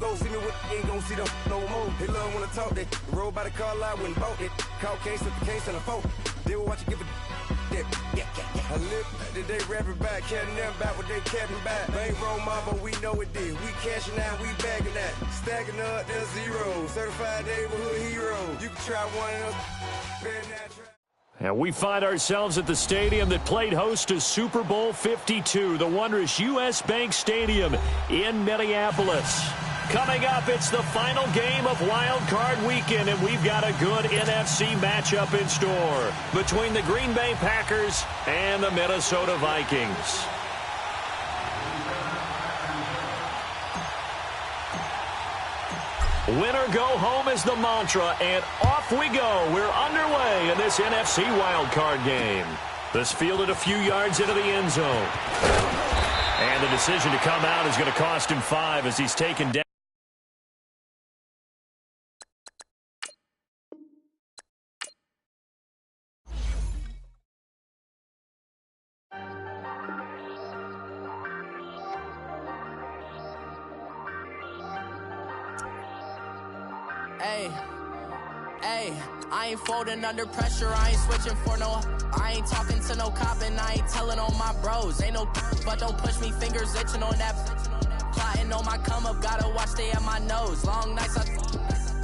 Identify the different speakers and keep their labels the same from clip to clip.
Speaker 1: go see me with ain't gon' see them no more. They love when I talk, they roll by the car lot when bought it. Call case with the case and a phone. They will watch you give a yeah. I live that they rapping back, carrying them back what they capping back. Bankroll mama, we know it did. We cashing out, we bagging that. Stacking up, there's zero. Certified neighborhood hero. You can try one of them.
Speaker 2: And we find ourselves at the stadium that played host to Super Bowl 52, the wondrous U.S. Bank Stadium in Minneapolis. Coming up, it's the final game of Wild Card Weekend, and we've got a good NFC matchup in store between the Green Bay Packers and the Minnesota Vikings. Winner go home is the mantra, and off we go. We're underway in this NFC wildcard game. This fielded a few yards into the end zone. And the decision to come out is going to cost him 5 as he's taken down.
Speaker 3: Hey, I ain't folding under pressure, I ain't switching for no. I ain't talking to no cop and I ain't telling on my bros. Ain't no but don't push me, fingers itching on that. Plotting on my come up, gotta watch stay at my nose. Long nights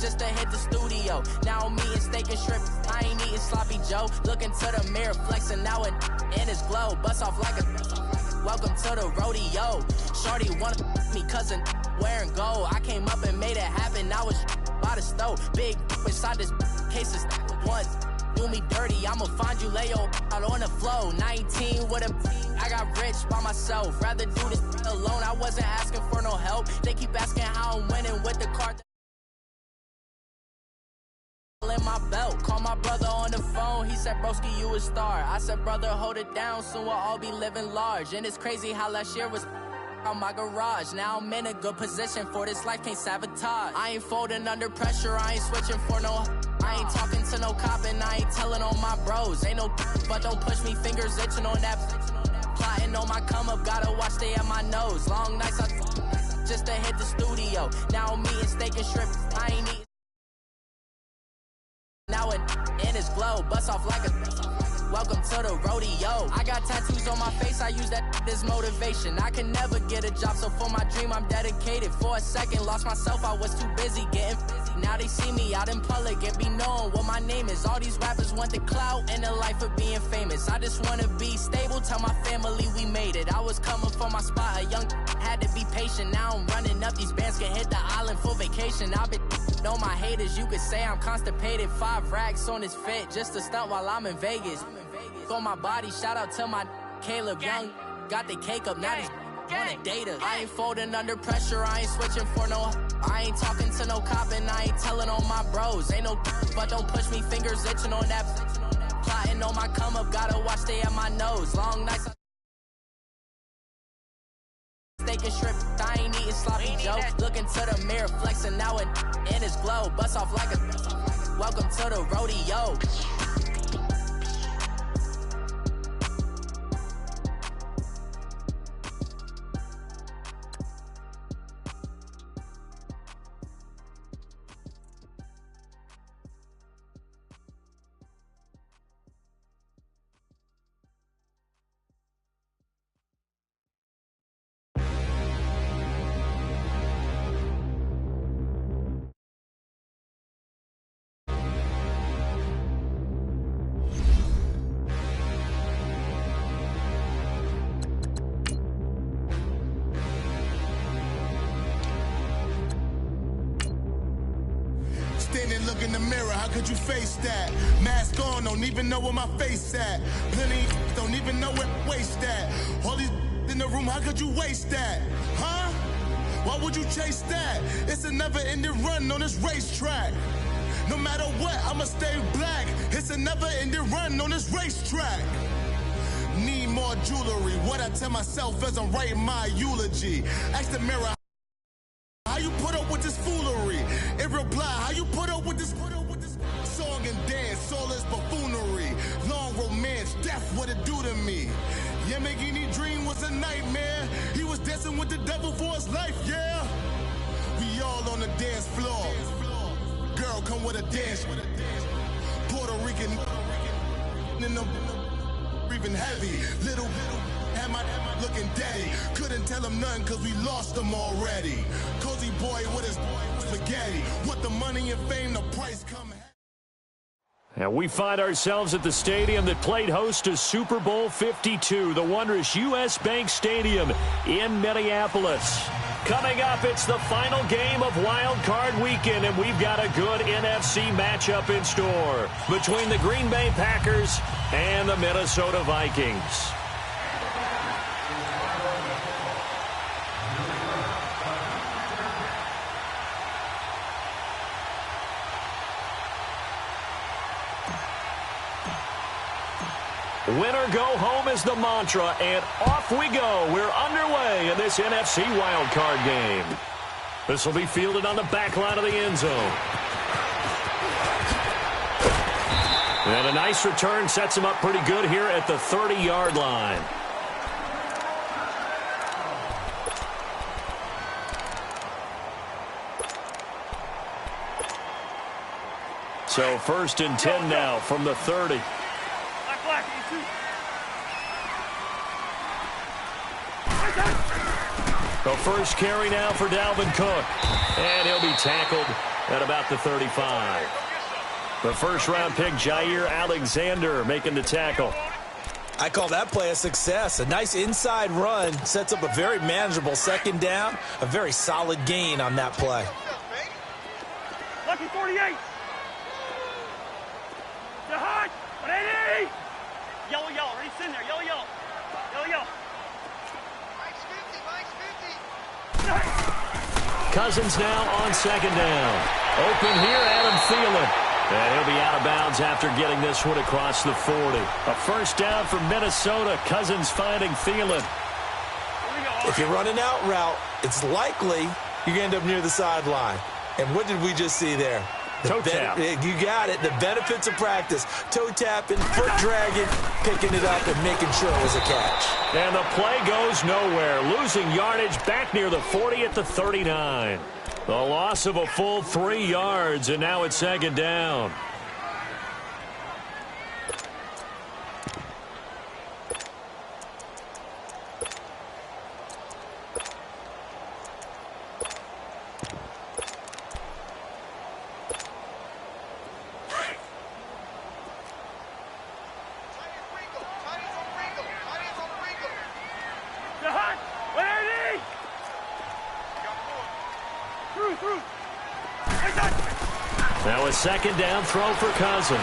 Speaker 3: just to hit the studio. Now I'm eating steak and shrimp, I ain't eating sloppy Joe. Looking to the mirror, flexing now it in his glow. Bust off like a welcome to the rodeo. Shorty wanna me cousin wearing gold. I came up and made it happen, I was by the stove. Big inside this cases once do me dirty, I'ma find you lay your out on the floor. 19 with a I got rich by myself, rather do this alone. I wasn't asking for no help, they keep asking how I'm winning with the card in my belt. Call my brother on the phone, he said broski you a star. I said brother hold it down, soon we'll all be living large. And it's crazy how last year was on my garage. Now I'm in a good position for this life, can't sabotage. I ain't folding under pressure, I ain't switching for no. I ain't talking to no cop and I ain't telling on my bros. Ain't no but don't push me, fingers itching on that. Plotting on my come up, gotta watch stay at my nose. Long nights just to hit the studio. Now I'm eating steak and shrimp, I ain't eating. Now it in his glow, bust off like a welcome to the rodeo. I got tattoos on my face, I use that as motivation. I can never get a job, so for my dream I'm dedicated. For a second, lost myself, I was too busy getting busy. Now they see me out in public and be knowing what my name is. All these rappers want the clout and the life of being famous. I just wanna be stable, tell my family we made it. I was coming for my spot, a young had to be patient. Now I'm running up, these bands can hit the island for vacation. I've been on my haters, you could say I'm constipated. 5 racks on his fit, just to stunt while I'm in Vegas. On my body, shout out to my Caleb Young. Got the cake up, now he's wanna date us. I ain't folding under pressure, I ain't switching for no. I ain't talking to no cop and I ain't telling on my bros. Ain't no but don't push me, fingers itching on that. Plotting on my come up, gotta watch stay at my nose. Long nights steak and shrimp, I ain't eating sloppy Joe. Looking to the mirror, flexing now it in his glow. Bust off like a welcome to the rodeo.
Speaker 4: Look in the mirror, how could you face that? Mask on, don't even know where my face at. Plenty don't even know where waste at. All these in the room, how could you waste that? Huh? Why would you chase that? It's a never-ending run on this racetrack. No matter what, I'ma stay black. It's a never-ending run on this racetrack. Need more jewelry. What I tell myself as I'm writing my eulogy. Ask the mirror, how you put up with this foolery? In reply, how you put up with this song and dance, all this buffoonery, long romance, death, what it do to me? Yamagini dream was a nightmare. He was dancing with the devil for his life, yeah. We all dance floor. Girl, come with a dance. Puerto Rican in the breathing heavy. Little had my looking daddy. Couldn't tell him nothing cause we lost him already. Cozy boy with his spaghetti. With the money and fame, the price come.
Speaker 2: And we find ourselves at the stadium that played host to Super Bowl 52, the wondrous U.S. Bank Stadium in Minneapolis. Coming up, it's the final game of Wild Card Weekend, and we've got a good NFC matchup in store between the Green Bay Packers and the Minnesota Vikings. Winner go home is the mantra, and off we go. We're underway in this NFC wildcard game. This will be fielded on the back line of the end zone. And a nice return sets him up pretty good here at the 30-yard line. So 1st and 10 now from the 30. The first carry now for Dalvin Cook. And he'll be tackled at about the 35. The first-round pick, Jair Alexander, making the tackle.
Speaker 5: I call that play a success. A nice inside run sets up a very manageable second down. A very solid gain on that play.
Speaker 6: Lucky 48. The hot. 180. Yellow, yellow. Ready, in there. Yellow, yellow. Yellow, yellow.
Speaker 2: Cousins now on second down. Open here, Adam Thielen. And he'll be out of bounds after getting this one across the 40. A first down for Minnesota. Cousins finding Thielen.
Speaker 5: If you're running out route, it's likely you're going to end up near the sideline. And what did we just see there?
Speaker 2: Toe tap.
Speaker 5: You got it. The benefits of practice. Toe tapping, foot dragging, picking it up, and making sure it was a catch.
Speaker 2: And the play goes nowhere. Losing yardage back near the 40 at the 39. The loss of a full 3 yards, and now it's second down. Now a second down throw for Cousins.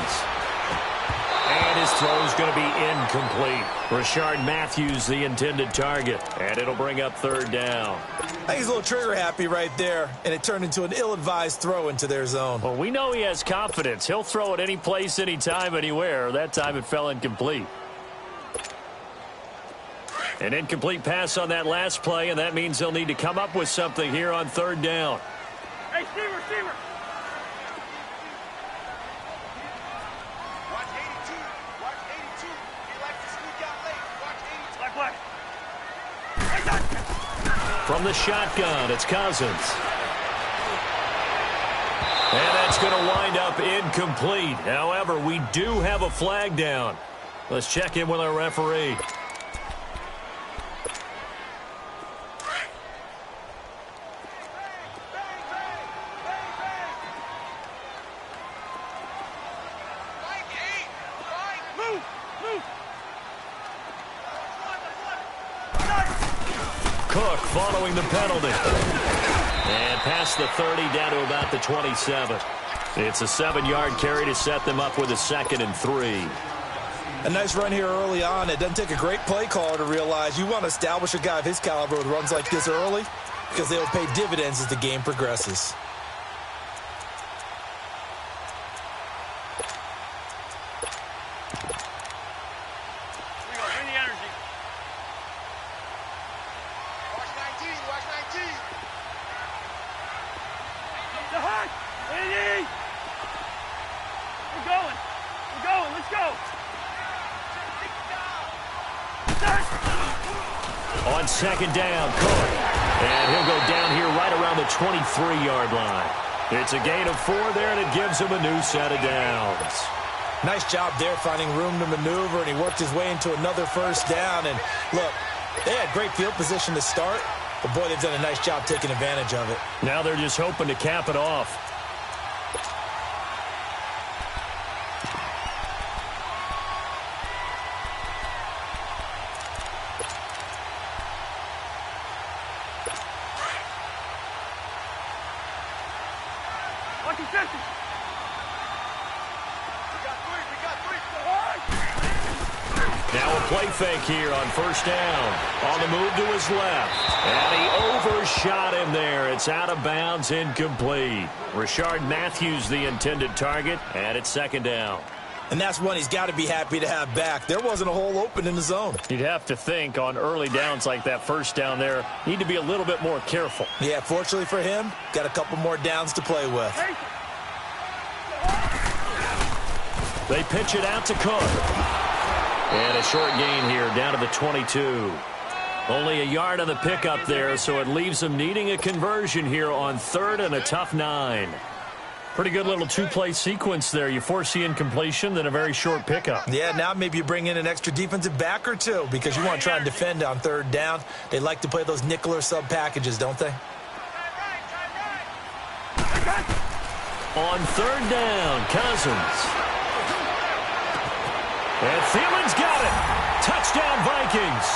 Speaker 2: And his throw is going to be incomplete. Rashard Matthews, the intended target. And it'll bring up third down.
Speaker 5: I think he's a little trigger happy right there, and it turned into an ill-advised throw into their zone.
Speaker 2: Well, we know he has confidence. He'll throw it any place, anytime, anywhere. That time it fell incomplete. An incomplete pass on that last play, and that means they'll need to come up with something here on third down.
Speaker 6: Hey, Steamer, Steamer. Watch 82. Watch 82. He likes to sneak out late. Watch 82.
Speaker 2: From the shotgun, it's Cousins. And that's going to wind up incomplete. However, we do have a flag down. Let's check in with our referee. Cook following the penalty. And past the 30 down to about the 27. It's a 7-yard carry to set them up with a 2nd and 3.
Speaker 5: A nice run here early on. It doesn't take a great play caller to realize you want to establish a guy of his caliber with runs like this early because they will pay dividends as the game progresses.
Speaker 2: On second down, Cook. And he'll go down here right around the 23-yard line. It's a gain of 4 there, and it gives him a new set of downs.
Speaker 5: Nice job there finding room to maneuver, and he worked his way into another first down. And look, they had great field position to start, but boy, they've done a nice job taking advantage of it.
Speaker 2: Now they're just hoping to cap it off. Now a play fake here on first down. On the move to his left. And he overshot him there. It's out of bounds, incomplete. Rashard Matthews the intended target, and it's second down.
Speaker 5: And that's one he's got to be happy to have back. There wasn't a hole open in the zone.
Speaker 2: You'd have to think on early downs like that first down there, need to be a little bit more careful.
Speaker 5: Yeah, fortunately for him, got a couple more downs to play with.
Speaker 2: They pitch it out to Cook. And a short gain here down to the 22. Only a yard on the pickup there, so it leaves them needing a conversion here on third and a tough 9. Pretty good little two-play sequence there. You force the incompletion, then a very short pickup.
Speaker 5: Yeah, now maybe you bring in an extra defensive back or two because you want to try and defend on third down. They like to play those nickel or sub packages, don't they?
Speaker 2: On third down, Cousins. And Thielen's got it. Touchdown, Vikings.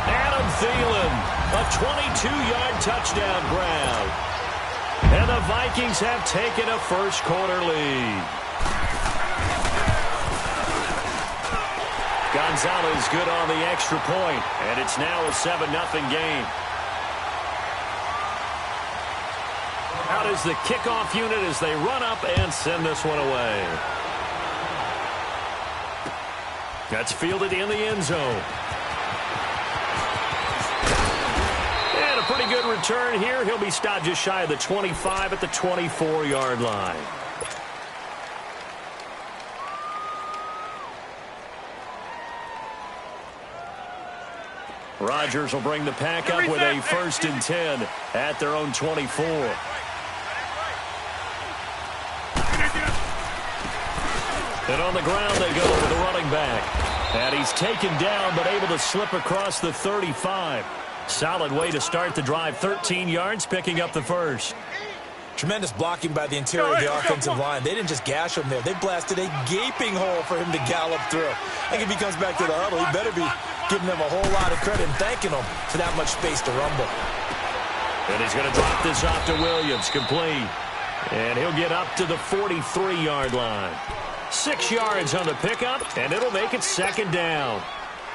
Speaker 2: Adam Thielen, a 22-yard touchdown grab. And the Vikings have taken a first-quarter lead. Gonzalez good on the extra point, and it's now a 7-0 game. Out is the kickoff unit as they run up and send this one away. That's fielded in the end zone. And a pretty good return here. He'll be stopped just shy of the 25 at the 24-yard line. Rodgers will bring the pack up with a 1st and 10 at their own 24. And on the ground they go with the running back. And he's taken down but able to slip across the 35. Solid way to start the drive. 13 yards, picking up the first.
Speaker 5: Tremendous blocking by the interior of the offensive line. They didn't just gash him there. They blasted a gaping hole for him to gallop through. I think if he comes back to the huddle, he better be giving them a whole lot of credit and thanking them for that much space to rumble.
Speaker 2: And he's going to drop this off to Williams, complete. And he'll get up to the 43-yard line. 6 yards on the pickup, and it'll make it second down.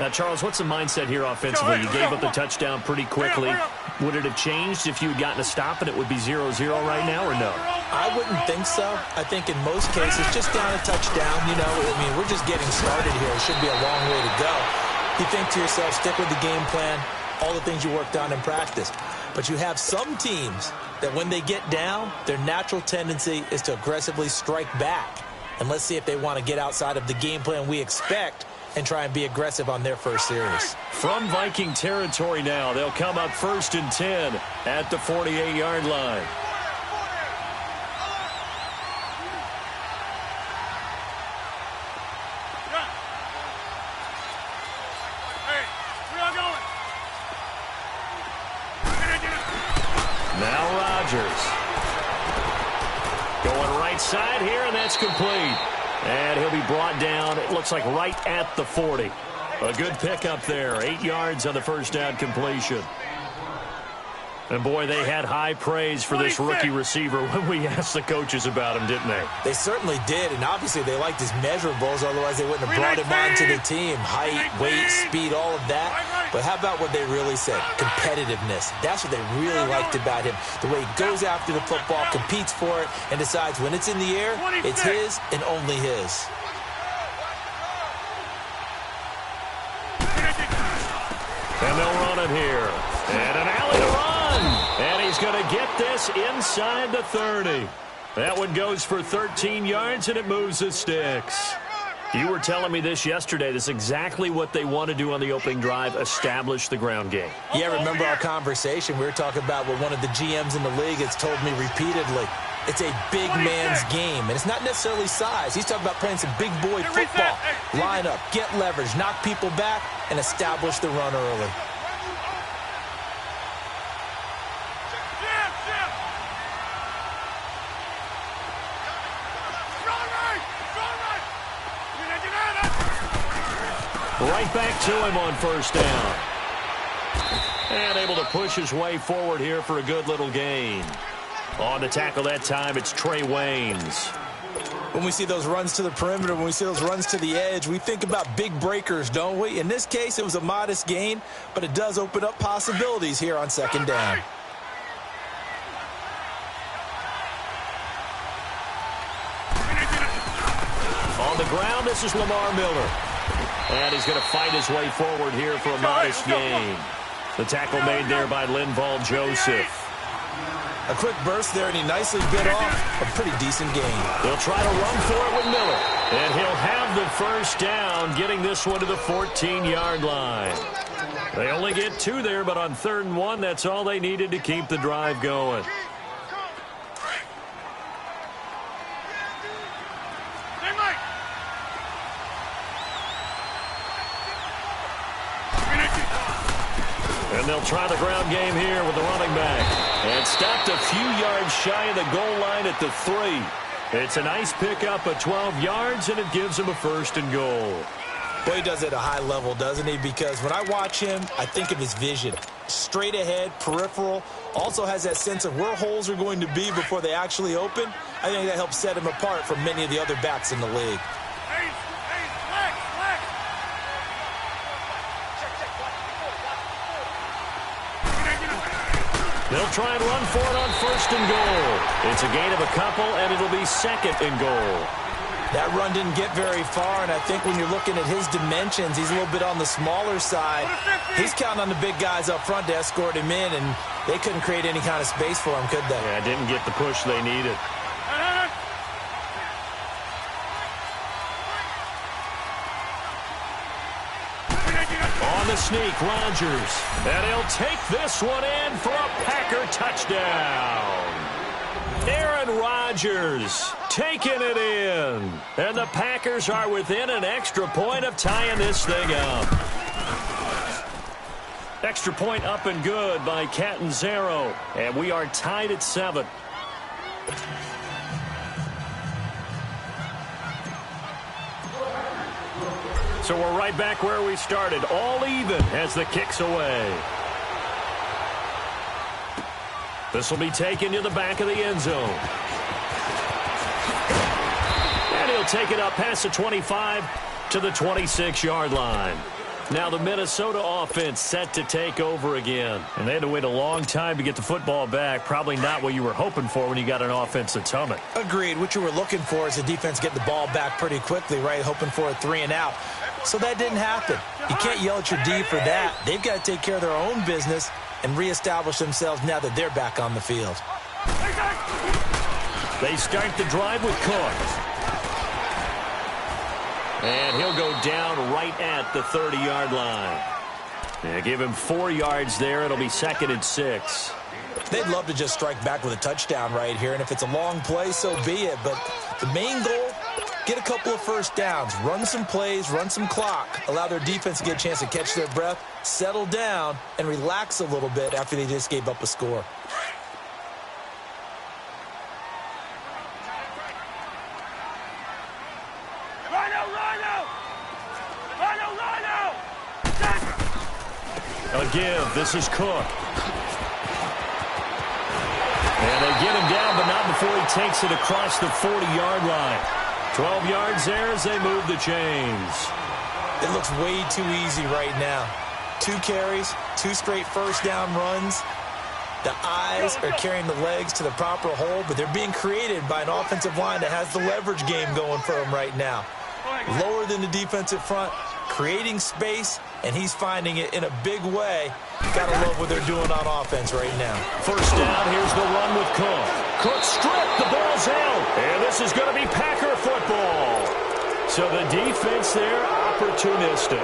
Speaker 2: Now, Charles, what's the mindset here offensively? You gave up the touchdown pretty quickly. Would it have changed if you had gotten a stop and it would be 0-0 right now, or no?
Speaker 5: I wouldn't think so. I think in most cases, just down a touchdown, you know, I mean, we're just getting started here. It should be a long way to go. You think to yourself, stick with the game plan, all the things you worked on in practice. But you have some teams that when they get down, their natural tendency is to aggressively strike back. And let's see if they want to get outside of the game plan we expect and try and be aggressive on their first series.
Speaker 2: From Viking territory now, they'll come up 1st and 10 at the 48-yard line. Now Rodgers. Going right side here, and that's complete. And he'll be brought down, it looks like right at the 40. A good pickup there. 8 yards on the first down completion. And, boy, they had high praise for this rookie receiver when we asked the coaches about him, didn't they?
Speaker 5: They certainly did, and obviously they liked his measurables, otherwise they wouldn't have brought him onto the team. Height, weight, speed, all of that. But how about what they really said? Competitiveness. That's what they really liked about him. The way he goes after the football, competes for it, and decides when it's in the air, it's his and only his.
Speaker 2: And they'll run it here. And an alley to run. And he's going to get this inside the 30. That one goes for 13 yards, and it moves the sticks. You were telling me this yesterday. This is exactly what they want to do on the opening drive, establish the ground game.
Speaker 5: Yeah, remember our conversation? We were talking about what one of the GMs in the league has told me repeatedly. It's a big man's game, and it's not necessarily size. He's talking about playing some big boy football. Line up, get leverage, knock people back, and establish the run early.
Speaker 2: Right back to him on first down. And able to push his way forward here for a good little gain. On the tackle that time, it's Trey Waynes.
Speaker 5: When we see those runs to the perimeter, when we see those runs to the edge, we think about big breakers, don't we? In this case, it was a modest gain, but it does open up possibilities here on second down.
Speaker 2: On the ground, this is Lamar Miller. And he's going to fight his way forward here for a modest gain. The tackle made there by Linval Joseph.
Speaker 5: A quick burst there, and he nicely bit off a pretty decent gain.
Speaker 2: They'll try to run for it with Miller. And he'll have the first down, getting this one to the 14-yard line. They only get 2 there, but on 3rd and 1, that's all they needed to keep the drive going. And they'll try the ground game here with the running back. And stopped a few yards shy of the goal line at the 3. It's a nice pickup of 12 yards, and it gives him a 1st and goal.
Speaker 5: Well, he does it at a high level, doesn't he? Because when I watch him, I think of his vision. Straight ahead, peripheral. Also has that sense of where holes are going to be before they actually open. I think that helps set him apart from many of the other backs in the league.
Speaker 2: They'll try and run for it on 1st and goal. It's a gain of a couple, and it'll be 2nd and goal.
Speaker 5: That run didn't get very far, and I think when you're looking at his dimensions, he's a little bit on the smaller side. He's counting on the big guys up front to escort him in, and they couldn't create any kind of space for him, could they?
Speaker 2: Yeah, didn't get the push they needed. On the sneak, Rodgers. And he'll take this one in for a Packer touchdown. Aaron Rodgers taking it in. And the Packers are within an extra point of tying this thing up. Extra point up and good by Catanzaro. And we are tied at 7. So we're right back where we started, all even as the kick's away. This will be taken to the back of the end zone. And he'll take it up past the 25 to the 26-yard line. Now the Minnesota offense set to take over again. And they had to wait a long time to get the football back. Probably not what you were hoping for when you got an offense that's humming.
Speaker 5: Agreed. What you were looking for is the defense getting the ball back pretty quickly, right? Hoping for a 3-and-out. So that didn't happen. You can't yell at your D for that. They've got to take care of their own business and reestablish themselves now that they're back on the field.
Speaker 2: They start the drive with Cook. And he'll go down right at the 30-yard line. Yeah, give him 4 yards there. It'll be 2nd and 6.
Speaker 5: They'd love to just strike back with a touchdown right here, and if it's a long play, so be it. But the main goal, get a couple of first downs, run some plays, run some clock, allow their defense to get a chance to catch their breath, settle down, and relax a little bit after they just gave up a score.
Speaker 2: A give. This is Cook. And they get him down, but not before he takes it across the 40-yard line. 12 yards there as they move the chains.
Speaker 5: It looks way too easy right now. 2 carries, 2 straight first down runs. The eyes are carrying the legs to the proper hole, but they're being created by an offensive line that has the leverage game going for them right now. Lower than the defensive front, creating space, and he's finding it in a big way. Gotta love what they're doing on offense right now.
Speaker 2: First down, here's the run with Cook. Cook stripped, the ball's out, and this is going to be Packer football. So the defense there, opportunistic.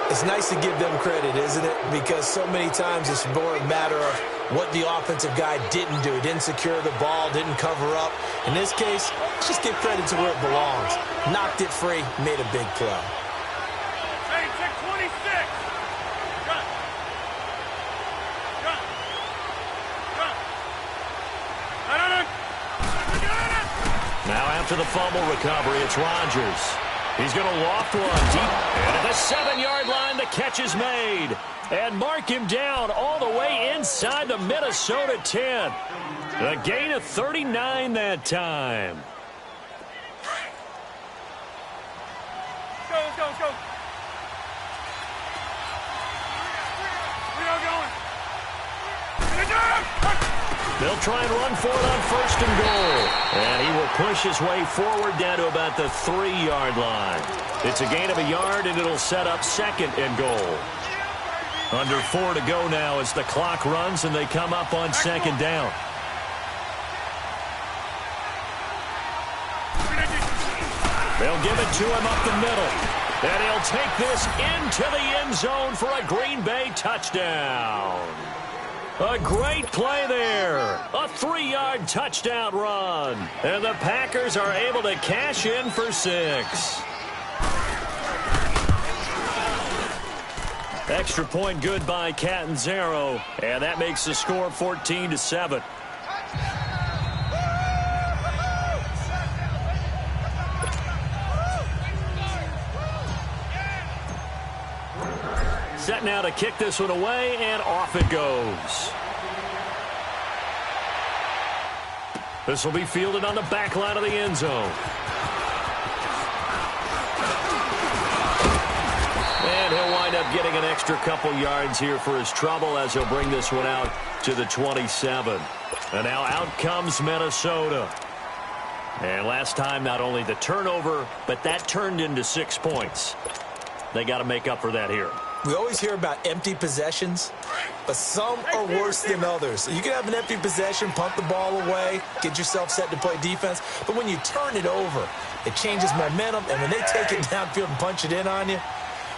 Speaker 5: It's nice to give them credit, isn't it? Because so many times it's more a matter of what the offensive guy didn't do. Didn't secure the ball, didn't cover up. In this case, let's just give credit to where it belongs. Knocked it free, made a big play.
Speaker 6: Hey, check 26. Run. Run. Run.
Speaker 2: Now after the fumble recovery, it's Rodgers. He's going to loft one deep. And at the 7-yard line, the catch is made. And mark him down all the way inside the Minnesota 10. A gain of 39 that time.
Speaker 6: Let's go. We are going.
Speaker 2: They'll try and run for it on 1st and goal. And he will push his way forward down to about the 3-yard line. It's a gain of a yard, and it'll set up 2nd and goal. Under 4 to go now as the clock runs, and they come up on 2nd down. They'll give it to him up the middle. And he'll take this into the end zone for a Green Bay touchdown. A great play there. A 3-yard touchdown run. And the Packers are able to cash in for 6. Extra point good by Catanzaro. And that makes the score 14-7. Set now to kick this one away, and off it goes. This will be fielded on the back line of the end zone. And he'll wind up getting an extra couple yards here for his trouble as he'll bring this one out to the 27. And now out comes Minnesota. And last time, not only the turnover, but that turned into 6 points. They got to make up for that here.
Speaker 5: We always hear about empty possessions, but some are worse than others. You can have an empty possession, punt the ball away, get yourself set to play defense, but when you turn it over, it changes momentum, and when they take it downfield and punch it in on you,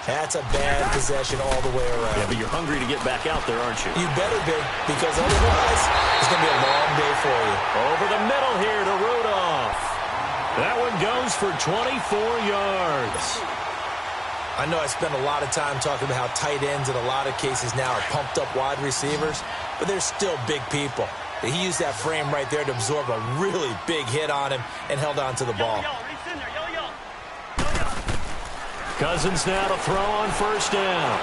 Speaker 5: that's a bad possession all the way around.
Speaker 2: Yeah, but you're hungry to get back out there, aren't you?
Speaker 5: You better be, because otherwise, it's going to be a long day for you.
Speaker 2: Over the middle here to Rudolph. That one goes for 24 yards.
Speaker 5: I know I spend a lot of time talking about how tight ends in a lot of cases now are pumped up wide receivers, but they're still big people. He used that frame right there to absorb a really big hit on him and held on to the ball.
Speaker 2: Cousins now to throw on 1st down.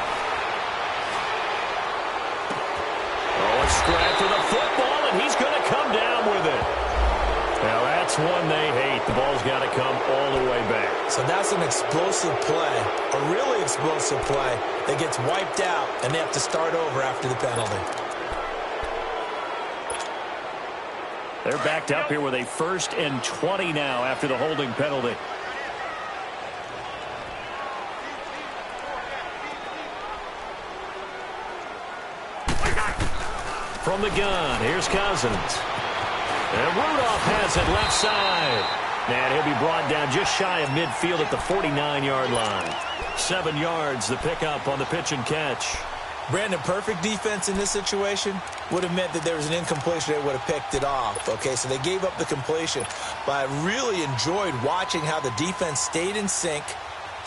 Speaker 2: Oh, a scratch for the football, and he's going to come down with it. Now that's one they hate. The ball's got to come all the way back.
Speaker 5: So that's an explosive play, a really explosive play that gets wiped out, and they have to start over after the penalty.
Speaker 2: They're backed up here with a 1st and 20 now after the holding penalty. From the gun, here's Cousins. And Rudolph has it left side. And he'll be brought down just shy of midfield at the 49-yard line. 7 yards, the pickup on the pitch and catch.
Speaker 5: Brandon, perfect defense in this situation would have meant that there was an incompletion. They would have picked it off. Okay, so they gave up the completion. But I really enjoyed watching how the defense stayed in sync,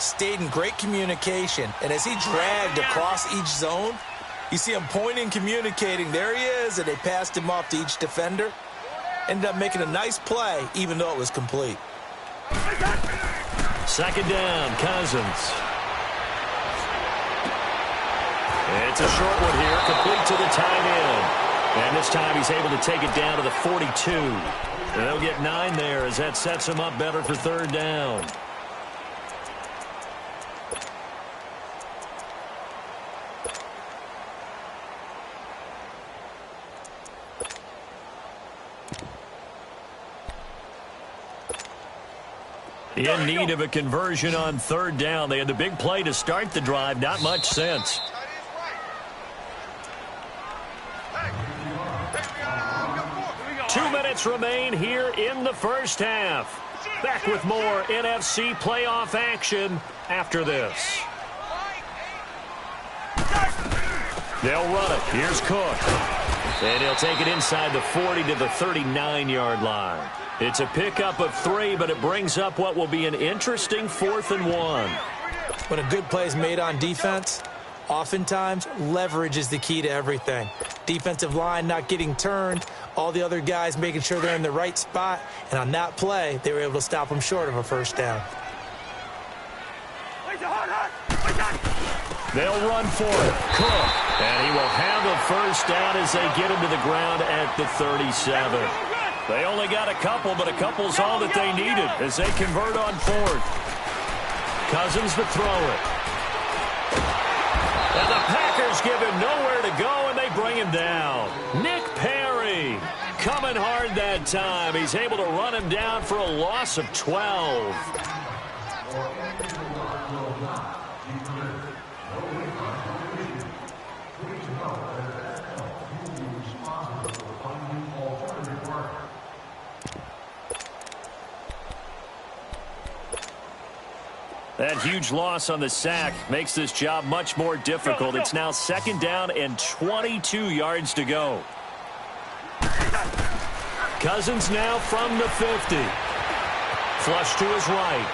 Speaker 5: stayed in great communication. And as he dragged across each zone, you see him pointing, communicating. There he is, and they passed him off to each defender. Ended up making a nice play, even though it was complete.
Speaker 2: 2nd down, Cousins. It's a short one here, complete to the tight end. And this time he's able to take it down to the 42. And they'll get 9 there as that sets him up better for 3rd down. In need of a conversion on 3rd down. They had the big play to start the drive. Not much sense. Two minutes remain here in the 1st half. Back with more NFC playoff action after this. They'll run it. Here's Cook. And he'll take it inside the 40 to the 39-yard line. It's a pickup of 3, but it brings up what will be an interesting 4th and 1.
Speaker 5: When a good play is made on defense, oftentimes leverage is the key to everything. Defensive line not getting turned, all the other guys making sure they're in the right spot, and on that play, they were able to stop them short of a first down.
Speaker 2: They'll run for it. Cook. And he will have the first down as they get him to the ground at the 37. They only got a couple, but a couple's all that they needed as they convert on 4th. Cousins to throw it. And the Packers give him nowhere to go, and they bring him down. Nick Perry coming hard that time. He's able to run him down for a loss of 12. That huge loss on the sack makes this job much more difficult. It's now 2nd down and 22 yards to go. Cousins now from the 50. Flush to his right.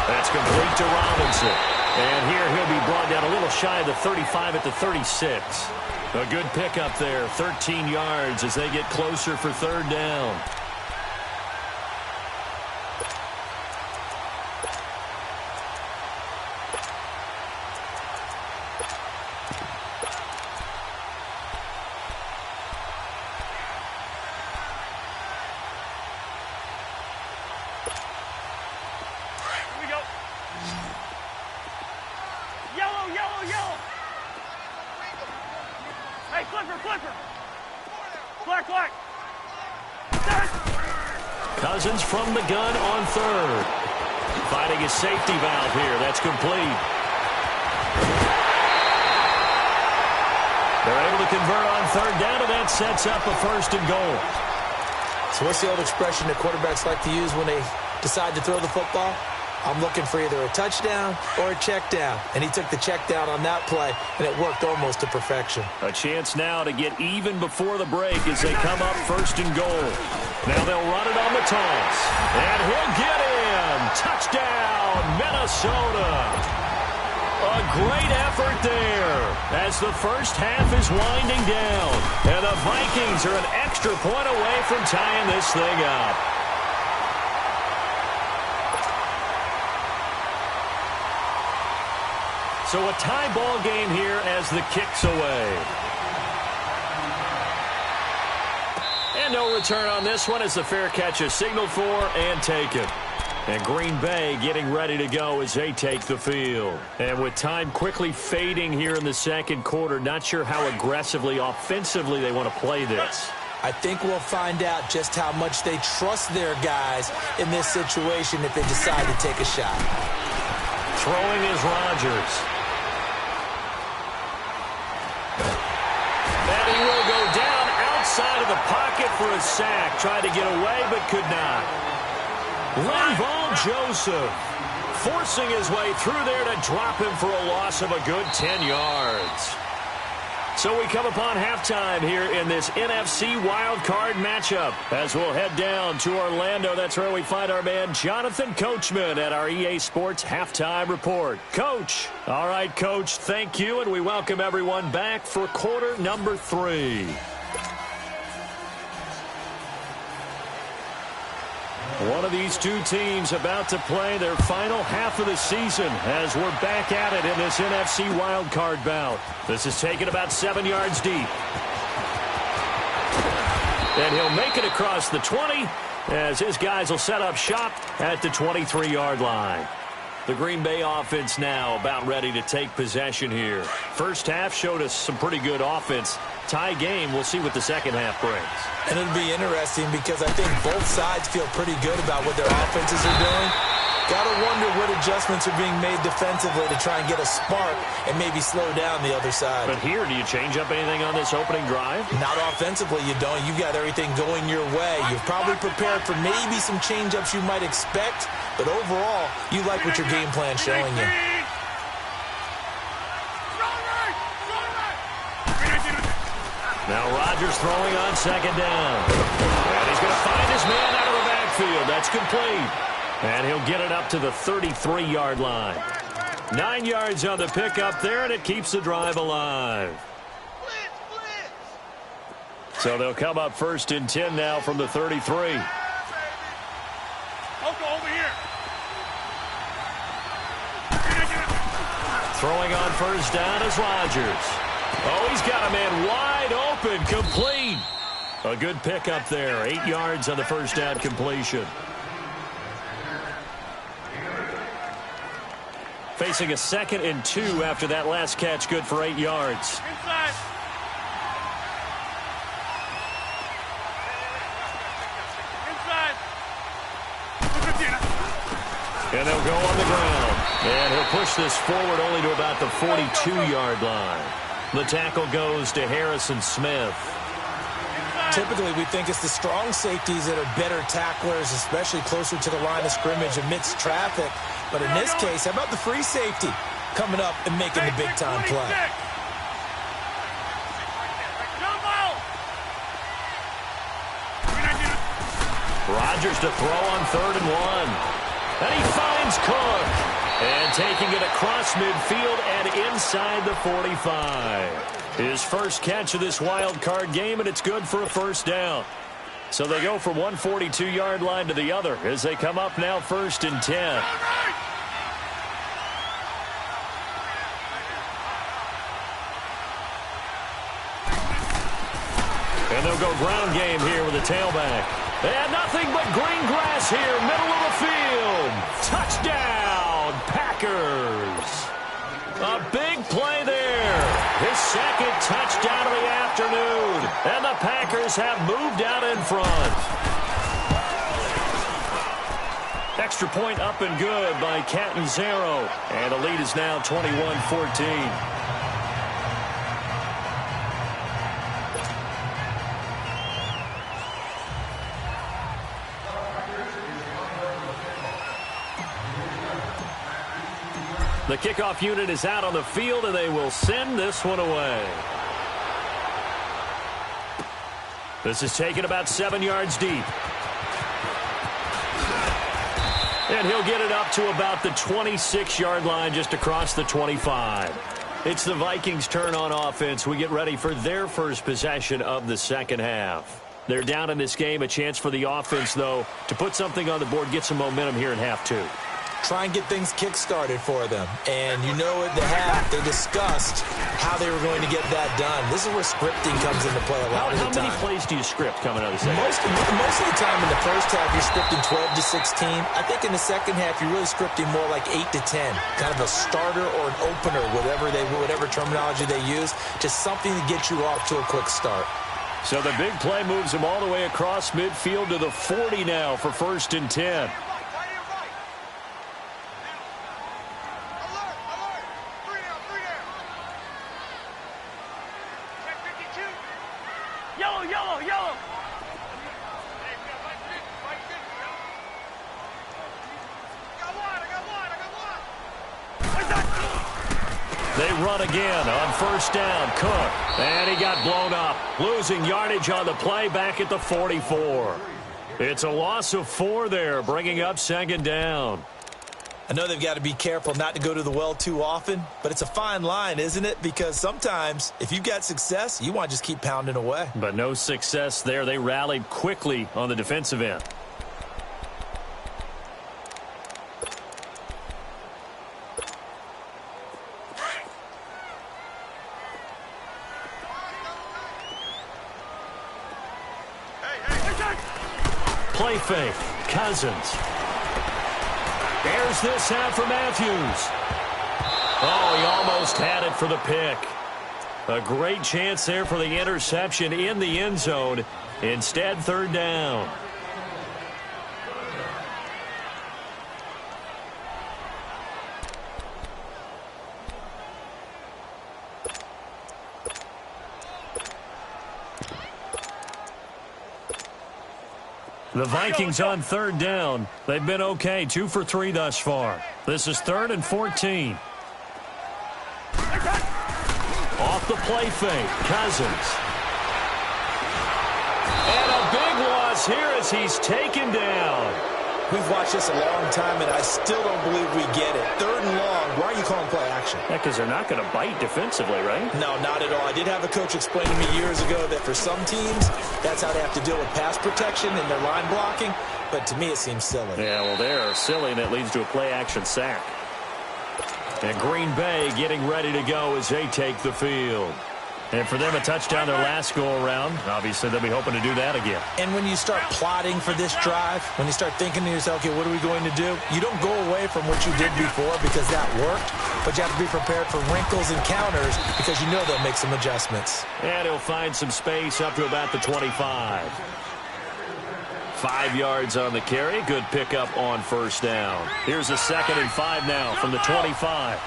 Speaker 2: That's complete to Robinson. And here he'll be brought down a little shy of the 35 at the 36. A good pickup there, 13 yards as they get closer for 3rd down. Cousins from the gun on 3rd. Finding his safety valve here. That's complete. They're able to convert on 3rd down, and that sets up a 1st and goal.
Speaker 5: So what's the old expression that quarterbacks like to use when they decide to throw the football? I'm looking for either a touchdown or a check down. And he took the check down on that play, and it worked almost to perfection.
Speaker 2: A chance now to get even before the break as they come up 1st and goal. Now they'll run it on the toss. And he'll get in. Touchdown, Minnesota. A great effort there as the first half is winding down. And the Vikings are an extra point away from tying this thing up. So a tie ball game here as the kick's away. And no return on this one as the fair catch is signaled for and taken. And Green Bay getting ready to go as they take the field. And with time quickly fading here in the 2nd quarter, not sure how aggressively, offensively they want to play this.
Speaker 5: I think we'll find out just how much they trust their guys in this situation if they decide to take a shot.
Speaker 2: Throwing is Rodgers. And he will go down outside of the pocket for a sack. Tried to get away, but could not. Linval Joseph forcing his way through there to drop him for a loss of a good 10 yards. So we come upon halftime here in this NFC wildcard matchup as we'll head down to Orlando. That's where we find our man Jonathan Coachman at our EA Sports Halftime Report. Coach. All right, Coach, thank you, and we welcome everyone back for quarter number 3. One of these two teams about to play their final half of the season as we're back at it in this NFC wildcard bout. This is taken about 7 yards deep. And he'll make it across the 20 as his guys will set up shop at the 23-yard line. The Green Bay offense now about ready to take possession here. First half showed us some pretty good offense. Tie game, we'll see what the second half brings.
Speaker 5: And it'll be interesting because I think both sides feel pretty good about what their offenses are doing. Got to wonder what adjustments are being made defensively to try and get a spark and maybe slow down the other side.
Speaker 2: But here, do you change up anything on this opening drive?
Speaker 5: Not offensively, you don't. You've got everything going your way. You've probably prepared for maybe some change-ups you might expect, but overall, you like what your game plan's showing you.
Speaker 2: Now Rodgers throwing on second down. And he's going to find his man out of the backfield. That's complete. And he'll get it up to the 33-yard line. 9 yards on the pickup there, and it keeps the drive alive. So they'll come up 1st and 10 now from the 33.
Speaker 6: Over here.
Speaker 2: Throwing on 1st down is Rodgers. Oh, he's got a man wide open, complete. A good pickup there, 8 yards on the 1st down completion. Facing a 2nd and 2 after that last catch, good for 8 yards.
Speaker 6: Inside.
Speaker 2: And they'll go on the ground. And he'll push this forward only to about the 42-yard line. The tackle goes to Harrison Smith.
Speaker 5: Typically, we think it's the strong safeties that are better tacklers, especially closer to the line of scrimmage amidst traffic. But in this case, how about the free safety coming up and making the big-time play?
Speaker 2: Rodgers to throw on 3rd and 1. And he finds Cook. And taking it across midfield and inside the 45. His first catch of this wild card game, and it's good for a 1st down. So they go from one 42-yard line to the other as they come up now 1st and 10. And they'll go ground game here with a tailback. And nothing but green grass here, middle of the field. Touchdown, Packers. A big play there. His 2nd touchdown of the afternoon. And the Packers have moved out in front. Extra point up and good by Catanzaro. And the lead is now 21-14. The kickoff unit is out on the field, and they will send this one away. This is taken about 7 yards deep. And he'll get it up to about the 26-yard line, just across the 25. It's the Vikings' turn on offense. We get ready for their first possession of the second half. They're down in this game. A chance for the offense, though, to put something on the board, get some momentum here in half 2.
Speaker 5: Try and get things kick-started for them. And you know at the half, they discussed how they were going to get that done. This is where scripting comes into play a lot of the time.
Speaker 2: How many plays do you script coming out of the second half?
Speaker 5: Most of the time in the first half, you're scripting 12 to 16. I think in the second half, you're really scripting more like 8 to 10. Kind of a starter or an opener, whatever terminology they use. Just something to get you off to a quick start.
Speaker 2: So the big play moves them all the way across midfield to the 40 now for 1st and 10.
Speaker 6: Yellow.
Speaker 2: They run again on 1st down. Cook. And he got blown up. Losing yardage on the play back at the 44. It's a loss of 4 there, bringing up 2nd down.
Speaker 5: I know they've got to be careful not to go to the well too often, but it's a fine line, isn't it? Because sometimes, if you've got success, you want to just keep pounding away.
Speaker 2: But no success there. They rallied quickly on the defensive end. Play fake. Cousins. There's this out for Matthews. Oh, he almost had it for the pick. A great chance there for the interception in the end zone. Instead, 3rd down. The Vikings on third down. They've been okay, 2 for 3 thus far. This is 3rd and 14. Off the play fake, Cousins. And a big loss here as he's taken down.
Speaker 5: We've watched this a long time, and I still don't believe we get it. 3rd and long. Why are you calling play action?
Speaker 2: Yeah, because they're not going to bite defensively, right?
Speaker 5: No, not at all. I did have a coach explain to me years ago that for some teams, that's how they have to deal with pass protection and their line blocking. But to me, it seems silly.
Speaker 2: Yeah, well, they're silly, and it leads to a play-action sack. And Green Bay getting ready to go as they take the field. And for them, a touchdown their last go-around. Obviously, they'll be hoping to do that again.
Speaker 5: And when you start plotting for this drive, when you start thinking to yourself, okay, what are we going to do? You don't go away from what you did before because that worked, but you have to be prepared for wrinkles and counters because you know they'll make some adjustments.
Speaker 2: And he'll find some space up to about the 25. 5 yards on the carry. Good pickup on first down. Here's a 2nd and 5 now from the 25.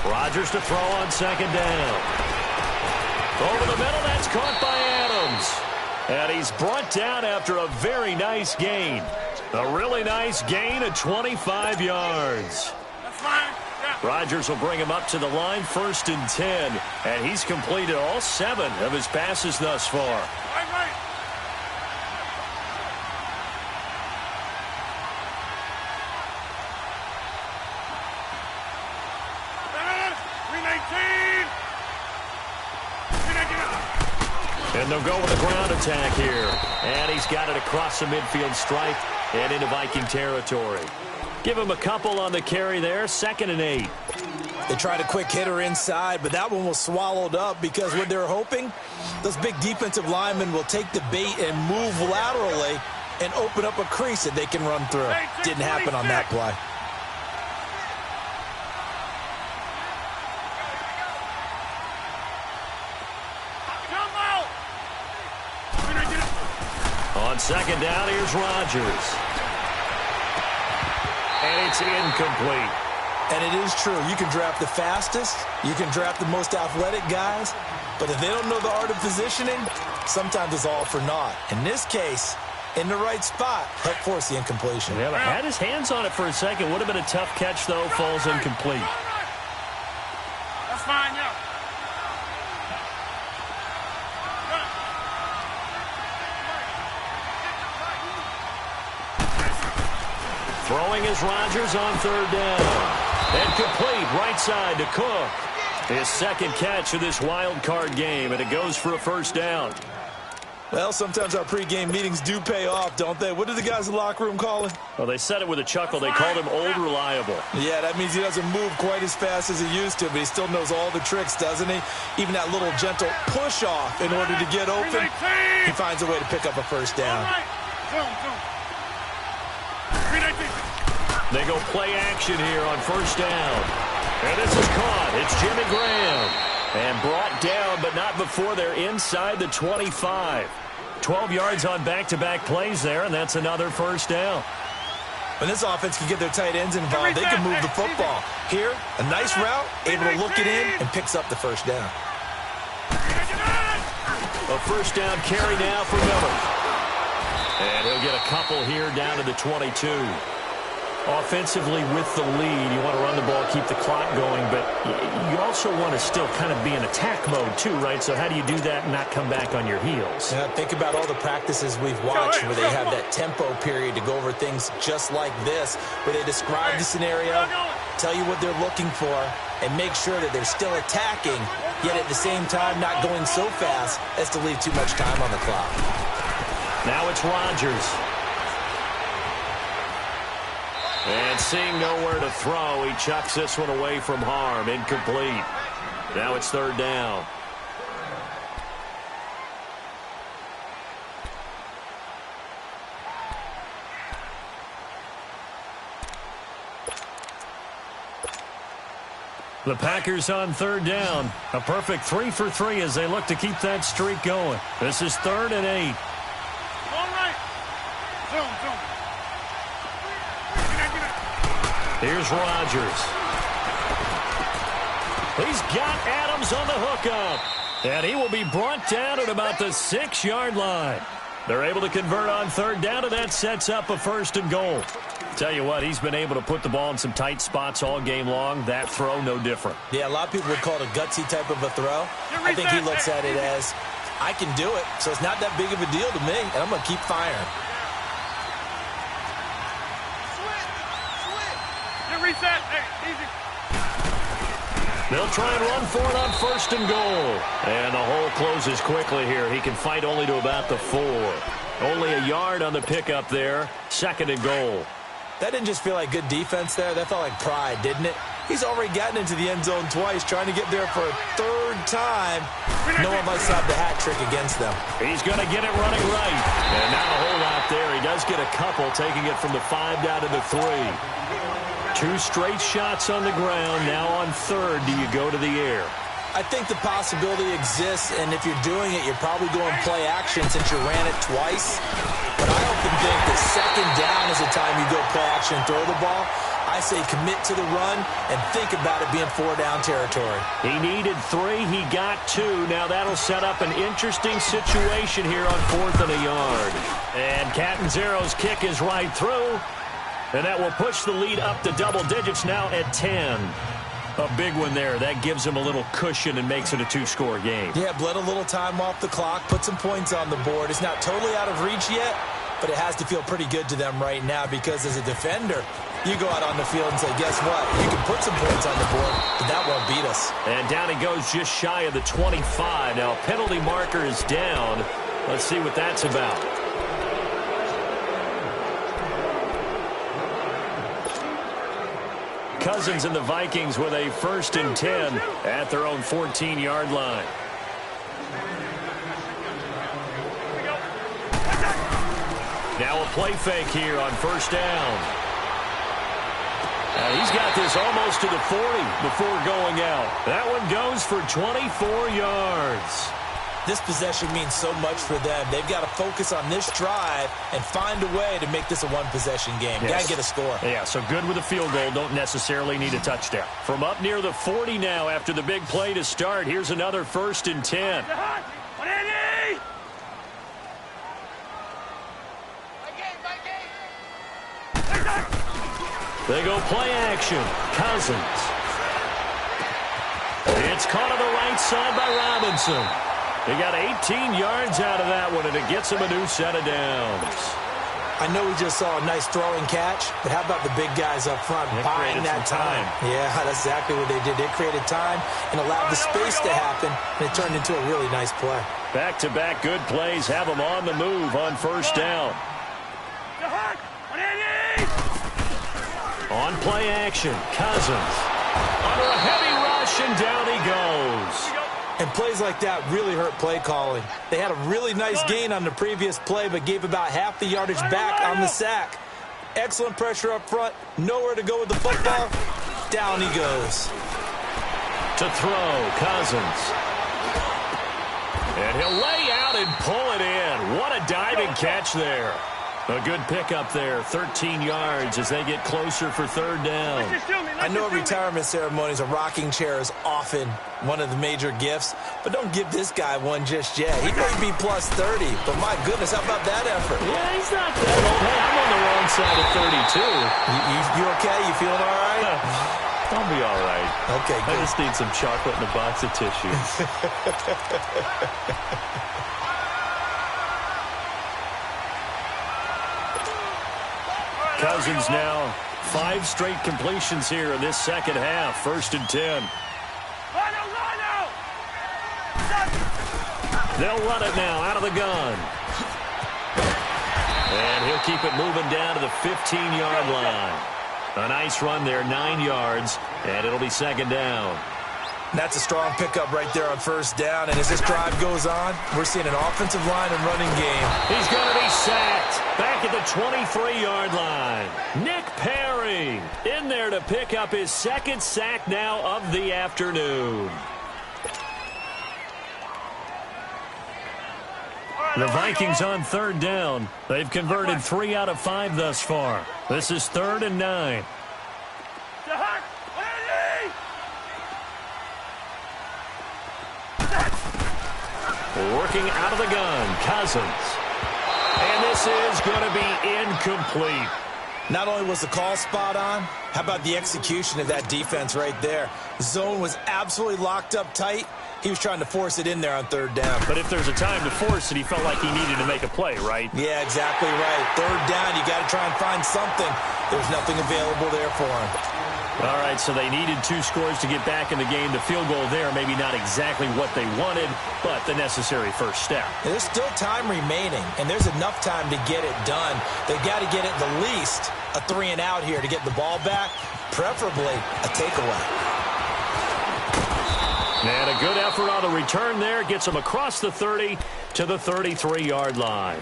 Speaker 2: Rodgers to throw on 2nd down. Over the middle, that's caught by Adams. And he's brought down after a very nice gain. A really nice gain of 25 yards.
Speaker 6: That's fine. Yeah.
Speaker 2: Rodgers will bring him up to the line, 1st and 10. And he's completed all 7 of his passes thus far.
Speaker 6: Right.
Speaker 2: And they'll go with a ground attack here. And he's got it across the midfield stripe and into Viking territory. Give him a couple on the carry there, 2nd and 8.
Speaker 5: They tried a quick hitter inside, but that one was swallowed up because what they're hoping, those big defensive linemen will take the bait and move laterally and open up a crease that they can run through. Didn't happen on that play.
Speaker 2: On 2nd down, here's Rodgers. And it's incomplete.
Speaker 5: And it is true. You can draft the fastest. You can draft the most athletic guys. But if they don't know the art of positioning, sometimes it's all for naught. In this case, in the right spot, helped force the incompletion.
Speaker 2: Yeah, but had his hands on it for a second. Would have been a tough catch, though. Falls incomplete.
Speaker 6: That's fine, yeah.
Speaker 2: Throwing is Rodgers on 3rd down. And complete right side to Cook. His 2nd catch of this wild card game, and it goes for a 1st down.
Speaker 5: Well, sometimes our pregame meetings do pay off, don't they? What did the guys in the locker room call him?
Speaker 2: Well, they said it with a chuckle. They called him Old Reliable.
Speaker 5: Yeah, that means he doesn't move quite as fast as he used to, but he still knows all the tricks, doesn't he? Even that little gentle push-off in order to get open, he finds a way to pick up a 1st down.
Speaker 2: They go play action here on 1st down. And this is caught. It's Jimmy Graham. And brought down, but not before they're inside the 25. 12 yards on back-to-back plays there, and that's another 1st down.
Speaker 5: When this offense can get their tight ends involved, they can move the football. Here, a nice route, able to look it in, and picks up the 1st down.
Speaker 2: A 1st down carry now for Miller. And he'll get a couple here down to the 22. Offensively with the lead, you want to run the ball, keep the clock going, but you also want to still kind of be in attack mode too, right? So how do you do that and not come back on your heels?
Speaker 5: Yeah, think about all the practices we've watched where they have that tempo period to go over things just like this, where they describe the scenario, tell you what they're looking for, and make sure that they're still attacking, yet at the same time not going so fast as to leave too much time on the clock.
Speaker 2: Now it's Rodgers. And seeing nowhere to throw, he chucks this one away from harm. Incomplete. Now it's 3rd down. The Packers on 3rd down. A perfect 3 for 3 as they look to keep that streak going. This is 3rd and 8.
Speaker 6: All right. Zoom.
Speaker 2: Here's Rodgers. He's got Adams on the hookup. And he will be brought down at about the 6-yard line. They're able to convert on third down, and that sets up a 1st and goal. Tell you what, he's been able to put the ball in some tight spots all game long. That throw, no different.
Speaker 5: Yeah, a lot of people would call it a gutsy type of a throw. I think he looks at it as, I can do it, so it's not that big of a deal to me, and I'm going to keep firing.
Speaker 6: Reset. Hey, easy.
Speaker 2: They'll try and run for it on 1st and goal. And the hole closes quickly here. He can fight only to about the 4. Only a yard on the pickup there. 2nd and goal.
Speaker 5: That didn't just feel like good defense there. That felt like pride, didn't it? He's already gotten into the end zone twice, trying to get there for a 3rd time. No one likes to have the hat trick against them.
Speaker 2: He's going to get it running right. And not a whole lot there. He does get a couple, taking it from the 5 down to the 3. 2 straight shots on the ground. Now on 3rd, do you go to the air?
Speaker 5: I think the possibility exists, and if you're doing it, you're probably going play action since you ran it twice. But I often think that 2nd down is the time you go play action and throw the ball. I say commit to the run and think about it being 4-down territory.
Speaker 2: He needed 3. He got 2. Now that'll set up an interesting situation here on 4th and a yard. And Catanzaro's kick is right through. And that will push the lead up to double digits now at 10. A big one there. That gives him a little cushion and makes it a 2-score game.
Speaker 5: Yeah, bled a little time off the clock, put some points on the board. It's not totally out of reach yet, but it has to feel pretty good to them right now because as a defender, you go out on the field and say, guess what? You can put some points on the board, but that won't beat us.
Speaker 2: And down he goes just shy of the 25. Now, penalty marker is down. Let's see what that's about. Cousins and the Vikings with a 1st and 10 at their own 14-yard line. Now a play fake here on 1st down. And he's got this almost to the 40 before going out. That one goes for 24 yards.
Speaker 5: This possession means so much for them. They've got to focus on this drive and find a way to make this a one-possession game.
Speaker 2: Yes.
Speaker 5: Got to get a score.
Speaker 2: Yeah, so good with a field goal. Don't necessarily need a touchdown. From up near the 40 now after the big play to start, here's another 1st and 10. They go play action. Cousins. It's caught on the right side by Robinson. They got 18 yards out of that one, and it gets him a new set of downs.
Speaker 5: I know we just saw a nice throwing catch, but how about the big guys up front buying that time? Yeah, that's exactly what they did. They created time and allowed the space to happen, and it turned into a really nice play.
Speaker 2: Back-to-back good plays have them on the move on 1st down. On play action, Cousins. Under a heavy rush, and down he goes.
Speaker 5: And plays like that really hurt play calling. They had a really nice gain on the previous play, but gave about half the yardage back on the sack. Excellent pressure up front. Nowhere to go with the football. Down he goes.
Speaker 2: To throw, Cousins. And he'll lay out and pull it in. What a diving catch there. A good pickup there, 13 yards as they get closer for 3rd down.
Speaker 5: I know at retirement ceremonies, a rocking chair is often one of the major gifts, but don't give this guy one just yet. He may be plus 30, but my goodness, how about that effort?
Speaker 2: Yeah, he's not that old. Hey, I'm on the wrong side of 32.
Speaker 5: You okay? You feeling all right?
Speaker 2: I'll be all right.
Speaker 5: Okay, good.
Speaker 2: I just need some chocolate and a box of tissues. Cousins now 5 straight completions here in this 2nd half. 1st and 10. They'll run it now out of the gun. And he'll keep it moving down to the 15-yard line. A nice run there, 9 yards, and it'll be 2nd down.
Speaker 5: That's a strong pickup right there on 1st down, and as this drive goes on, we're seeing an offensive line and running game.
Speaker 2: He's going to be sacked back at the 23-yard line. Nick Perry in there to pick up his 2nd sack now of the afternoon. The Vikings on 3rd down. They've converted 3 out of 5 thus far. This is 3rd and 9. Working out of the gun, Cousins. And this is going to be incomplete.
Speaker 5: Not only was the call spot on, how about the execution of that defense right there? Zone was absolutely locked up tight. He was trying to force it in there on third down.
Speaker 2: But if there's a time to force it, he felt like he needed to make a play, right?
Speaker 5: Yeah, exactly right. Third down, you got to try and find something. There's nothing available there for him.
Speaker 2: All right, so they needed 2 scores to get back in the game. The field goal there, maybe not exactly what they wanted, but the necessary first step.
Speaker 5: There's still time remaining, and there's enough time to get it done. They've got to get at the least a 3-and-out here to get the ball back, preferably a takeaway.
Speaker 2: And a good effort on the return there. Gets them across the 30 to the 33-yard line.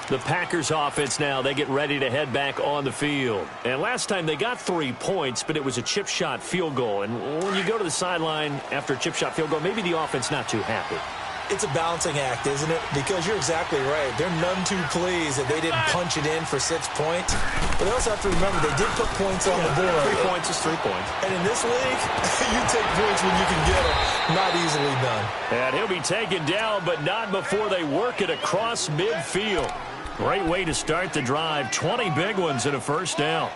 Speaker 2: The Packers offense now, they get ready to head back on the field. And last time they got 3 points, but it was a chip shot field goal. And when you go to the sideline after a chip shot field goal, maybe the offense not too happy.
Speaker 5: It's a balancing act, isn't it? Because you're exactly right. They're none too pleased that they didn't punch it in for 6 points. But they also have to remember they did put points on the board.
Speaker 2: 3 points is 3 points.
Speaker 5: And in this league, you take points when you can get them. Not easily done.
Speaker 2: And he'll be taken down, but not before they work it across midfield. Great way to start the drive. 20 big ones and a first down.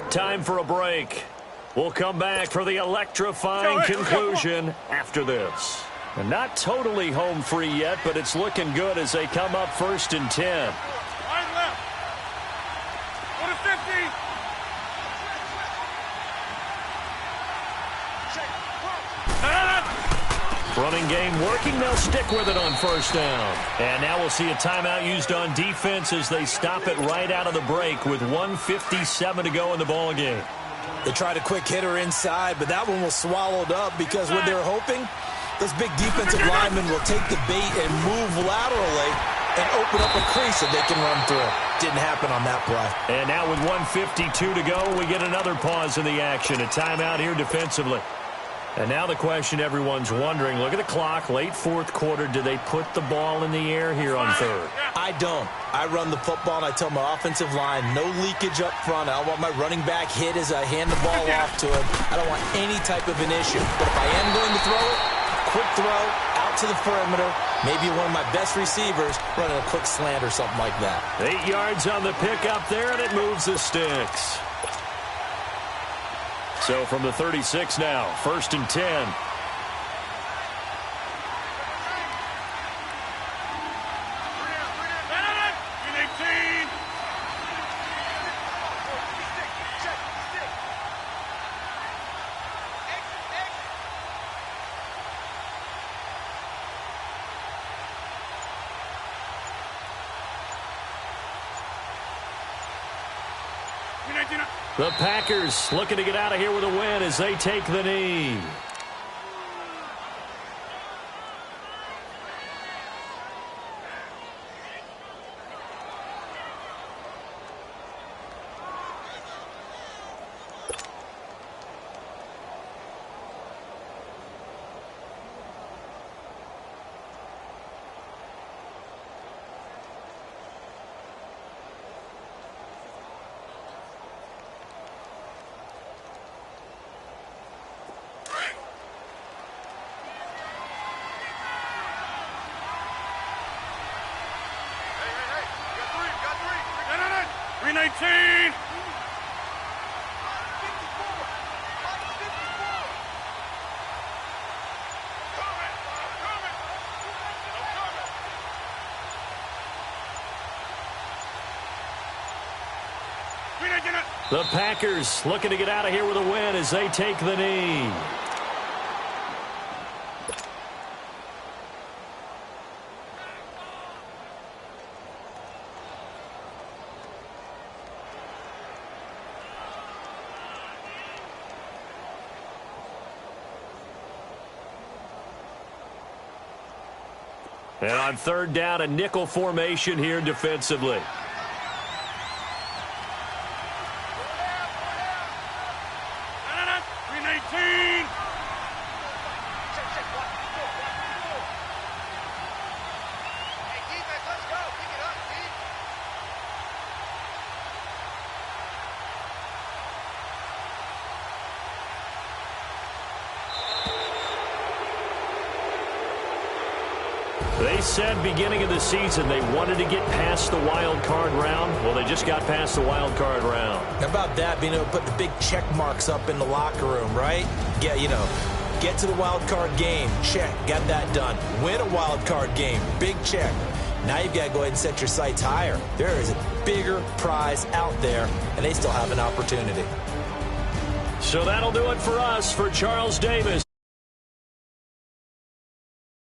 Speaker 2: Time for a break. We'll come back for the electrifying conclusion after this. And not totally home free yet, but it's looking good as they come up 1st and 10.
Speaker 6: Right left. Go to 50.
Speaker 2: Running game working. They'll stick with it on 1st down. And now we'll see a timeout used on defense as they stop it right out of the break with 1:57 to go in the ball game.
Speaker 5: They tried a quick hitter inside, but that one was swallowed up because what they're hoping, those big defensive linemen will take the bait and move laterally and open up a crease that they can run through. Didn't happen on that play.
Speaker 2: And now with 1:52 to go, we get another pause in the action. A timeout here defensively. And now the question everyone's wondering, look at the clock, late 4th quarter, do they put the ball in the air here on 3rd?
Speaker 5: I don't. I run the football, and I tell my offensive line, no leakage up front. I don't want my running back hit as I hand the ball off to him. I don't want any type of an issue. But if I am going to throw it, quick throw, out to the perimeter, maybe one of my best receivers running a quick slant or something like that.
Speaker 2: 8 yards on the pickup there, and it moves the sticks. So from the 36 now, 1st and 10. The Packers looking to get out of here with a win as they take the knee. The Packers looking to get out of here with a win as they take the knee. And on 3rd down, a nickel formation here defensively. They said beginning of the season they wanted to get past the wild card round. Well, they just got past the wild card round.
Speaker 5: How about that, being able to put the big check marks up in the locker room, right? Get to the wild card game. Check. Got that done. Win a wild card game. Big check. Now you've got to go ahead and set your sights higher. There is a bigger prize out there, and they still have an opportunity.
Speaker 2: So that'll do it for us. For Charles Davis.